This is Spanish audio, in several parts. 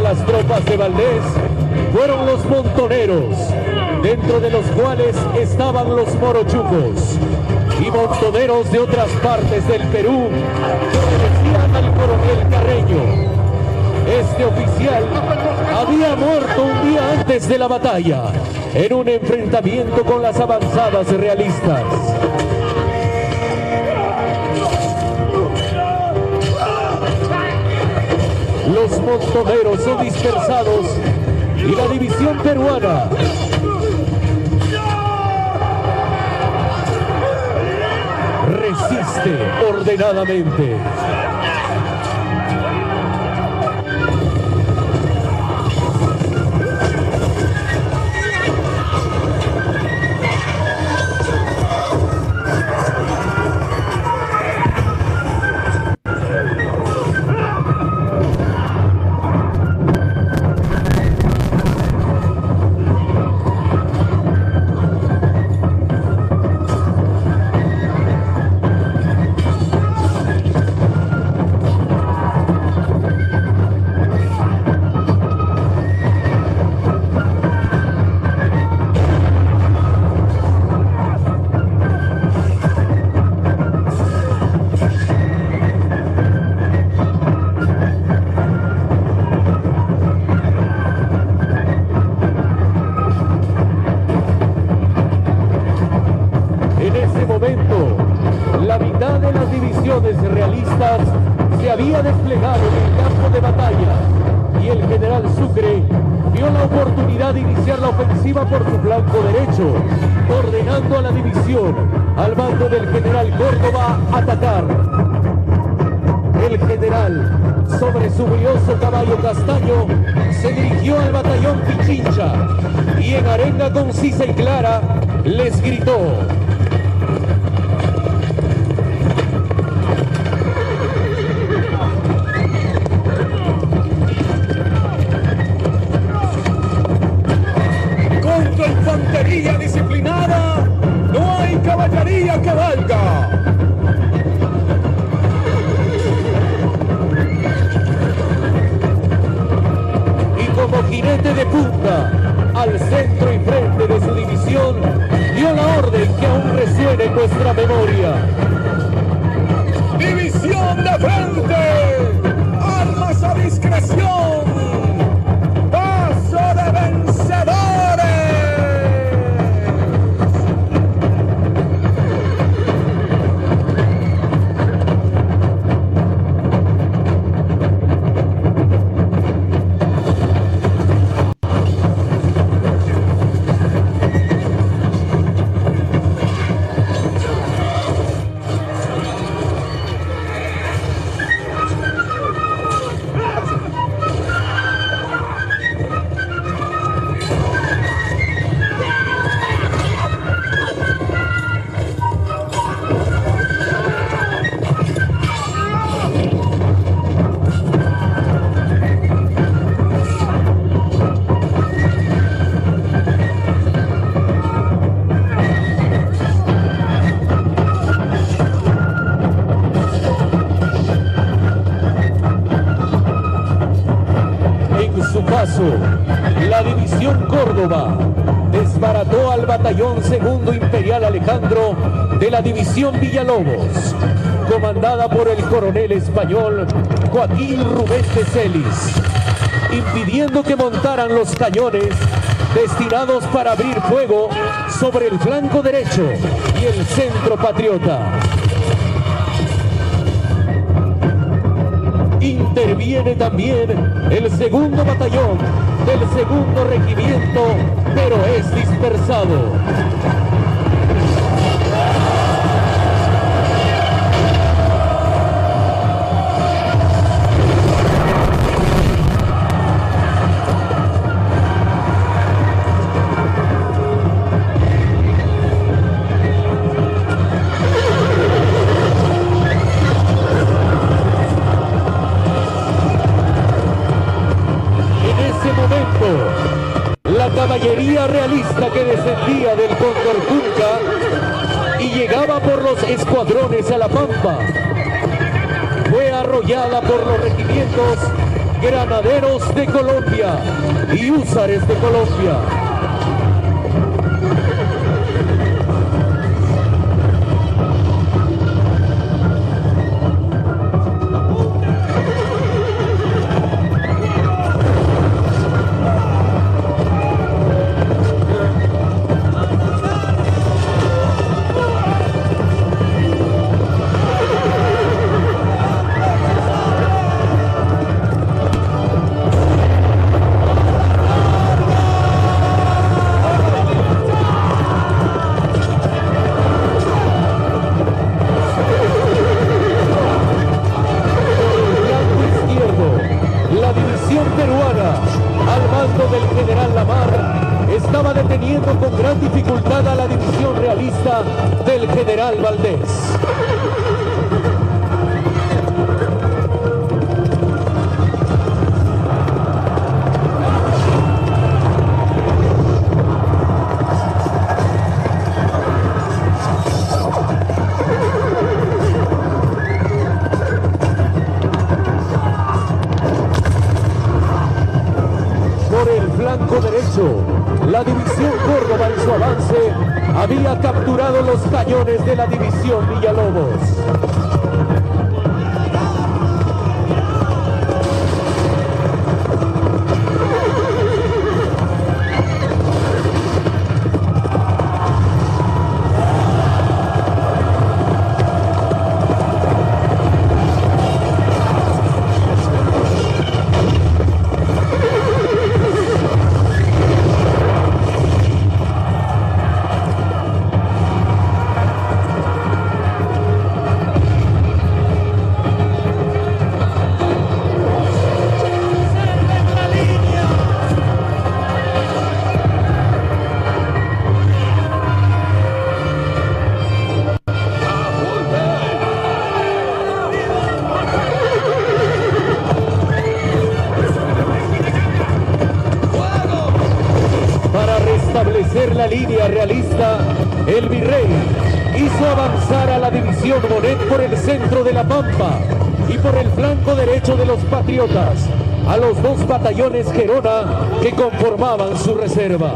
las tropas de Valdés fueron los montoneros, dentro de los cuales estaban los morochucos y montoneros de otras partes del Perú que obedecían al coronel Carreño. Este oficial había muerto un día antes de la batalla en un enfrentamiento con las avanzadas realistas. Los montoneros son dispersados y la división peruana resiste ordenadamente. La mitad de las divisiones realistas se había desplegado en el campo de batalla y el general Sucre vio la oportunidad de iniciar la ofensiva por su flanco derecho, ordenando a la división al mando del general Córdoba atacar. El general, sobre su brioso caballo castaño, se dirigió al batallón Pichincha y en arenga concisa y clara les gritó: contra infantería disciplinada no hay caballería que valga. Como jinete de punta, al centro y frente de su división, dio la orden que aún resuena en nuestra memoria: ¡división de frente! ¡Armas a discreción! ¡Paso de vencedores! La división Córdoba desbarató al batallón segundo Imperial Alejandro de la división Villalobos, comandada por el coronel español Joaquín Rubén de Celis, impidiendo que montaran los cañones destinados para abrir fuego sobre el flanco derecho y el centro patriota. Interviene también el segundo batallón del segundo regimiento, pero es dispersado. La caballería realista que descendía del Cóndor Junca y llegaba por los escuadrones a La Pampa fue arrollada por los regimientos Granaderos de Colombia y Húsares de Colombia. Estaba deteniendo con gran dificultad a la división realista del general Valdés. Por el flanco derecho, la división Córdoba en su avance había capturado los cañones de la división Villalobos. Establecer la línea realista, el virrey hizo avanzar a la división Monet por el centro de la Pampa y por el flanco derecho de los patriotas a los dos batallones Gerona que conformaban su reserva.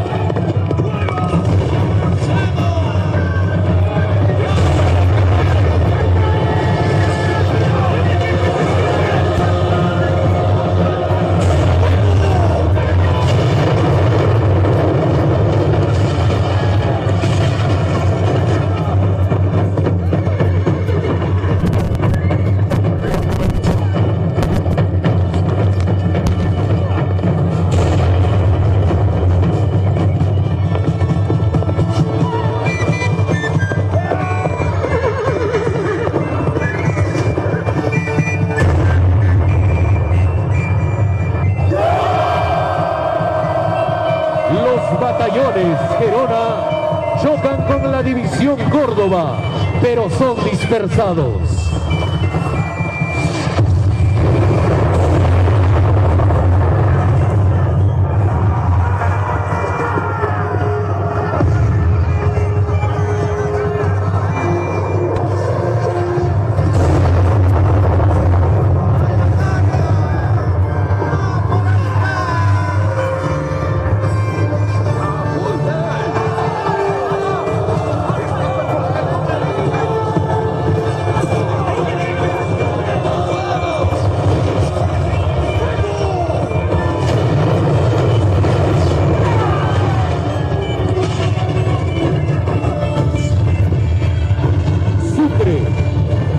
Batallones Gerona chocan con la división Córdoba, pero son dispersados.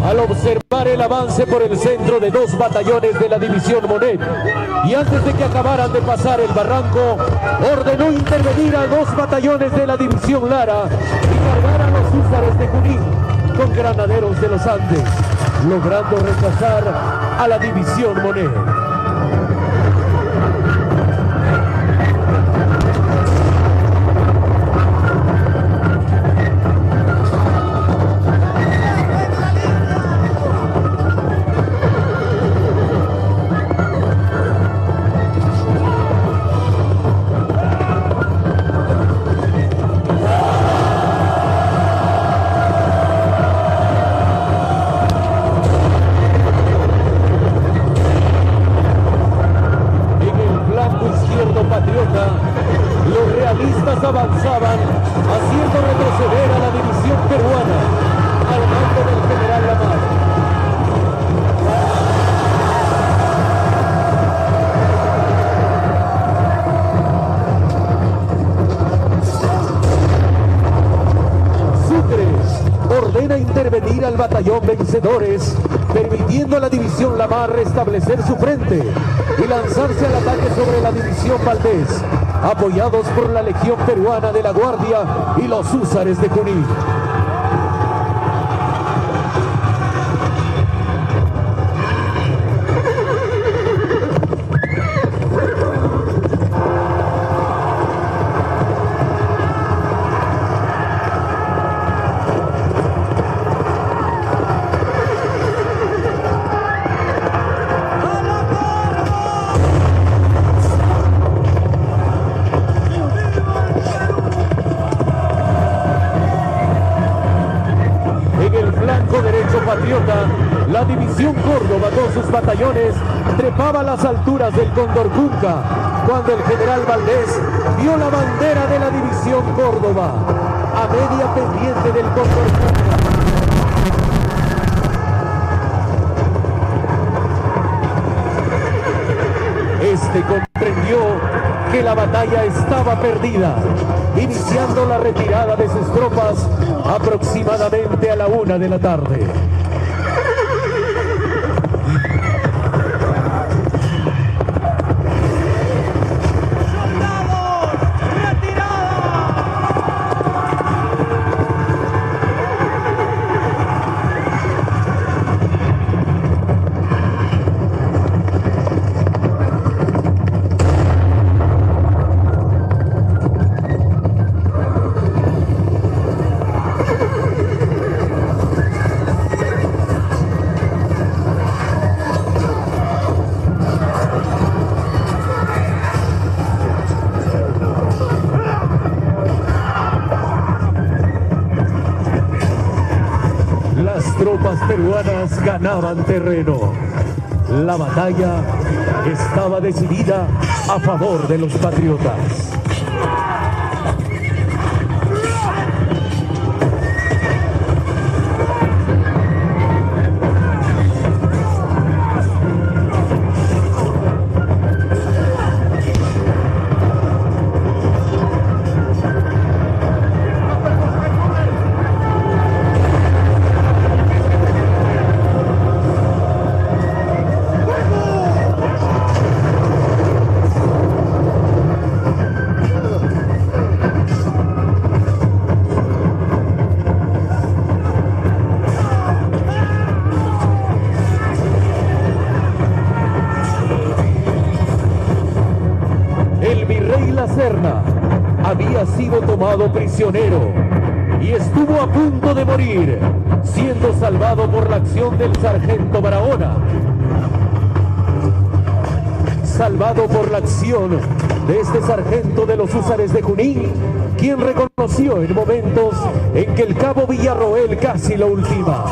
Al observar el avance por el centro de dos batallones de la división Monet y antes de que acabaran de pasar el barranco, ordenó intervenir a dos batallones de la división Lara y cargar a los húsares de Junín con granaderos de los Andes, logrando rechazar a la división Monet. avanzaban, haciendo retroceder a la división peruana al mando del general Lamar. Ordena intervenir al batallón Vencedores, permitiendo a la división Lamar restablecer su frente y lanzarse al ataque sobre la división Valdés, apoyados por la Legión Peruana de la Guardia y los húsares de Junín. Patriota, la división Córdoba con sus batallones trepaba a las alturas del Condorcunca cuando el general Valdés vio la bandera de la división Córdoba a media pendiente del Condorcunca. Este comprendió que la batalla estaba perdida, iniciando la retirada de sus tropas aproximadamente a la 1 de la tarde. Tropas peruanas ganaban terreno. La batalla estaba decidida a favor de los patriotas. Serna había sido tomado prisionero y estuvo a punto de morir, siendo salvado por la acción del sargento Barahona. Salvado por la acción de este sargento de los húsares de Junín, quien reconoció en momentos en que el cabo Villarroel casi lo ultima.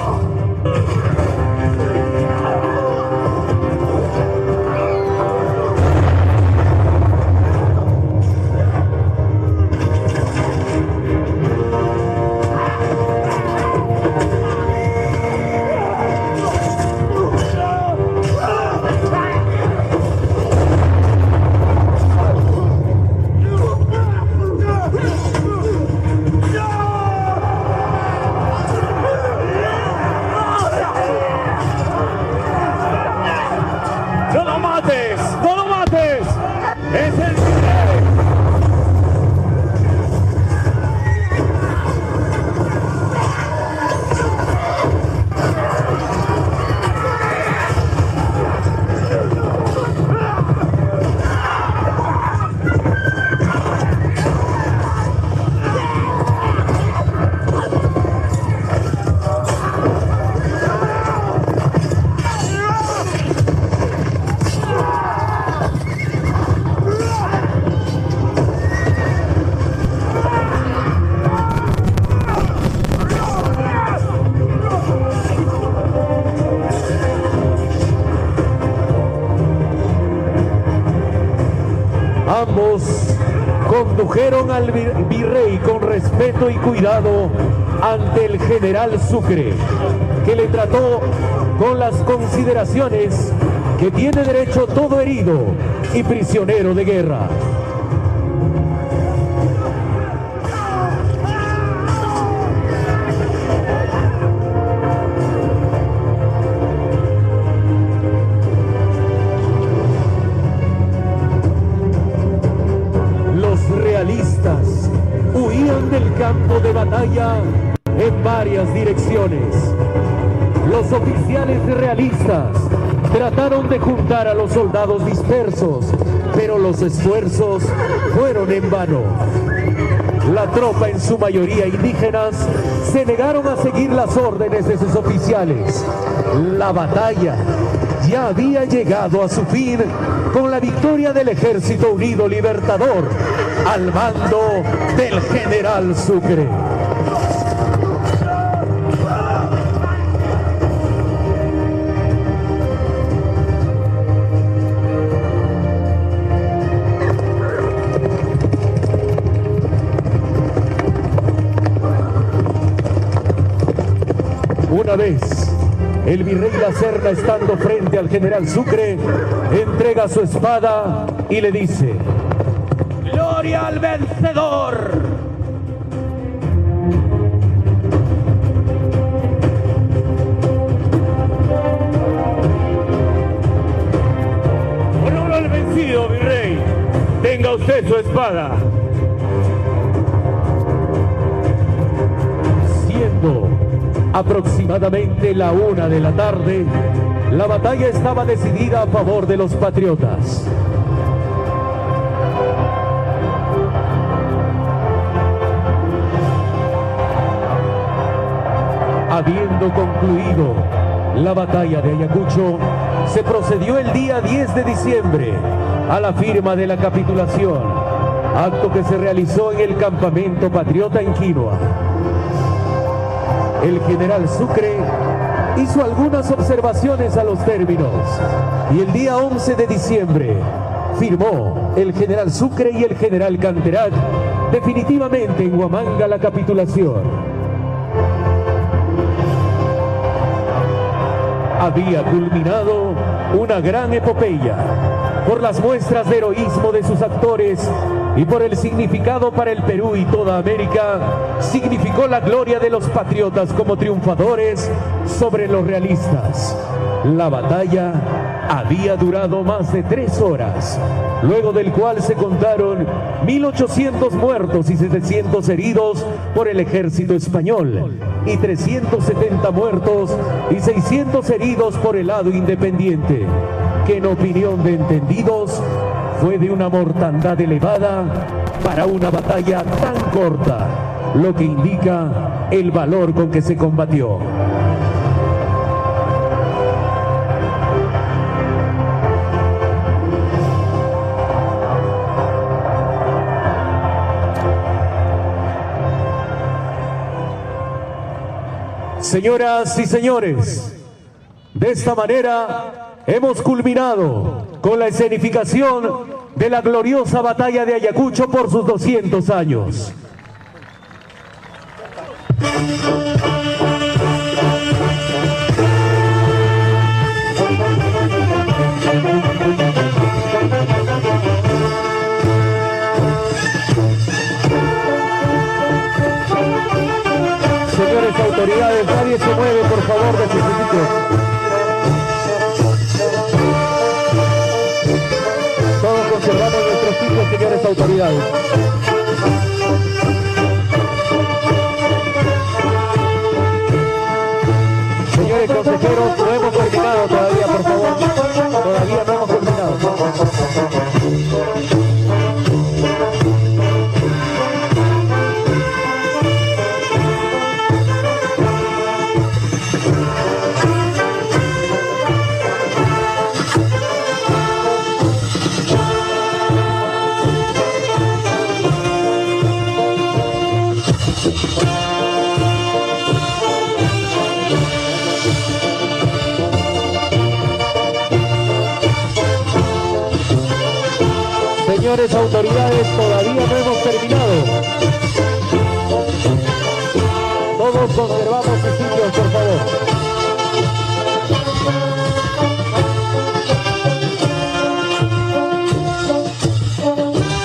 Ambos condujeron al virrey con respeto y cuidado ante el general Sucre, que le trató con las consideraciones que tiene derecho todo herido y prisionero de guerra. Realistas huían del campo de batalla en varias direcciones. Los oficiales realistas trataron de juntar a los soldados dispersos, pero los esfuerzos fueron en vano. La tropa, en su mayoría indígenas, se negaron a seguir las órdenes de sus oficiales. La batalla ya había llegado a su fin con la victoria del Ejército Unido Libertador al mando del general Sucre. Una vez, el virrey La Serna, estando frente al general Sucre, entrega su espada y le dice: ¡Gloria al vencedor! Honor al vencido, virrey. Tenga usted su espada. Siendo aproximadamente la 1 de la tarde, la batalla estaba decidida a favor de los patriotas. Habiendo concluido la batalla de Ayacucho, se procedió el día 10 de diciembre a la firma de la capitulación, acto que se realizó en el campamento patriota en Quinoa. El general Sucre hizo algunas observaciones a los términos y el día 11 de diciembre firmó el general Sucre y el general Canterac definitivamente en Huamanga la capitulación. Había culminado una gran epopeya por las muestras de heroísmo de sus actores y por el significado para el Perú y toda América. Significó la gloria de los patriotas como triunfadores sobre los realistas. La batalla había durado más de 3 horas, luego del cual se contaron 1.800 muertos y 700 heridos por el ejército español y 370 muertos y 600 heridos por el lado independiente, que en opinión de entendidos fue de una mortandad elevada para una batalla tan corta, lo que indica el valor con que se combatió. Señoras y señores, de esta manera hemos culminado con la escenificación de la gloriosa batalla de Ayacucho por sus 200 años. Señores autoridades, nadie se mueve, por favor, de sus sitios. Todos conservamos nuestros sitios, señores autoridades. Señores consejeros, no hemos terminado todavía, por favor. Todavía no hemos terminado. Señores autoridades, todavía no hemos terminado. Todos conservamos sus sitios, por favor.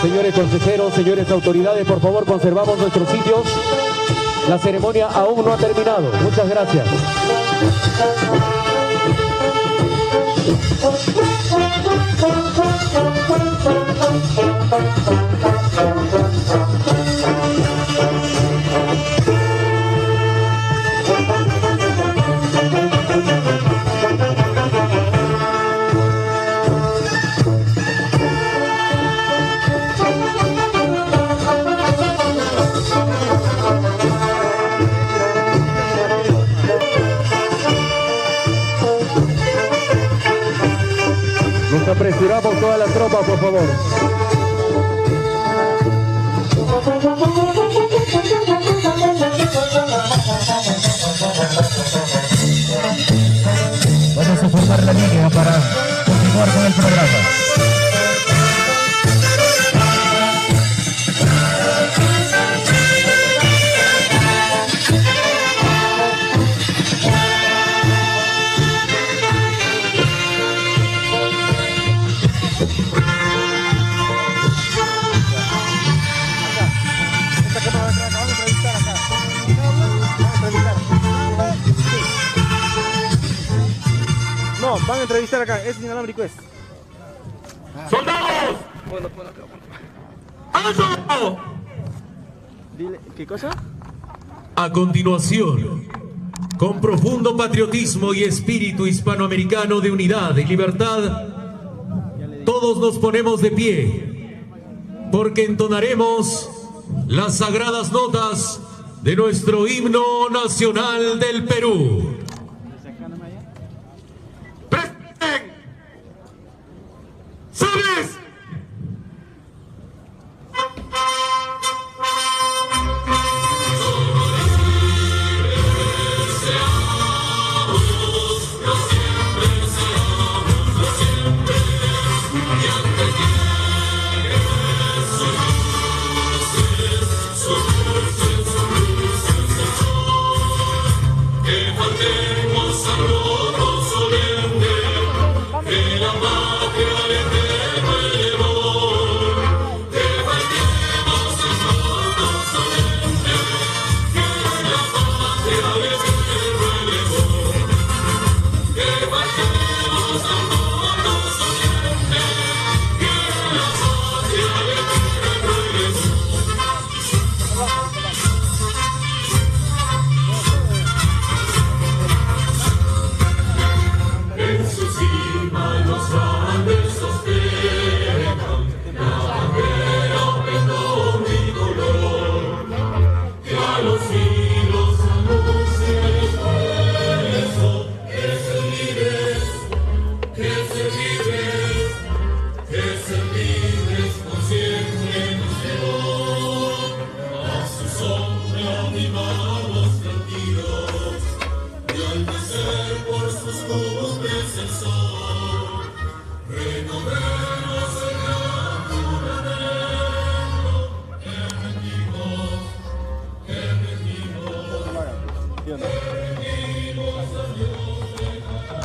Señores consejeros, señores autoridades, por favor, conservamos nuestros sitios. La ceremonia aún no ha terminado. Muchas gracias. Nos apresuramos toda la tropa, por favor. Vamos a formar la línea para continuar con el programa. No, van a entrevistar acá, ese inalámbrico es. ¡Soldados! ¡Alto! Dile, ¿qué cosa? A continuación, con profundo patriotismo y espíritu hispanoamericano de unidad y libertad, todos nos ponemos de pie, porque entonaremos las sagradas notas de nuestro himno nacional del Perú. ¿Sabes?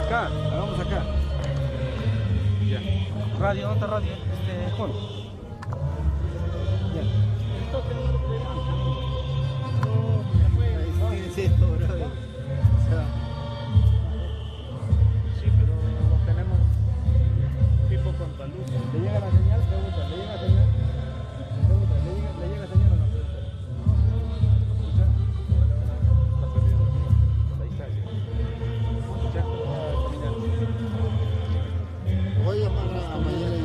Acá, hagamos acá. Ya. Radio, ¿dónde está radio? Juan. Ya. Sí, esto, brother. O sea, sí, pero no tenemos tipo contra luz. ¿Le llega la señal? Pregunta, ¿le llega la señal? Pregunta, ¿le llega la señal o no? ¿Escucha? Está perdido la distancia. ¿Escucha? Voy a llamar a mañana y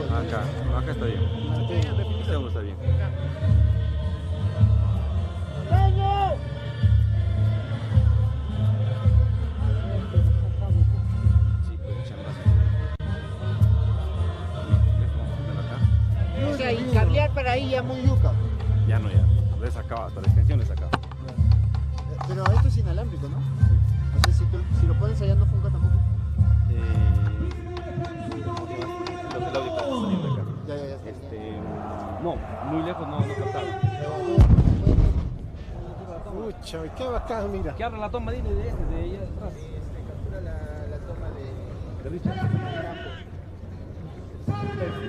Acá está bien. Segundo está bien. Sí, pues acá. O sea, y cablear para ahí ya muy yuca. Ya no, ya. Le he sacado, hasta la extensión le he sacado. Pero esto es inalámbrico, ¿no? O sea, si lo pones allá no funca tampoco. Los del audio están saliendo acá. Ya. lejos no captaba. Mucho, qué bacán, mira. Que abra la toma, dile de allá atrás. Captura la toma De Richard.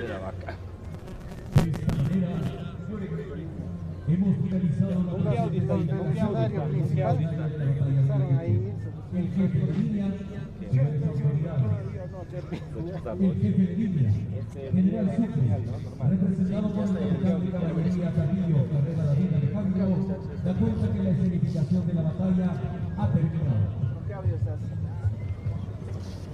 De la vaca. Hemos finalizado la Un audio está ahí, el escenario principal. Empezaron ahí. el jefe de línea, El jefe de línea, General Sucre, representado por el capitán de caballería Carrillo Carrera David Alejandro, da cuenta que la escenificación de la batalla ha terminado. ¿Con qué audio estás?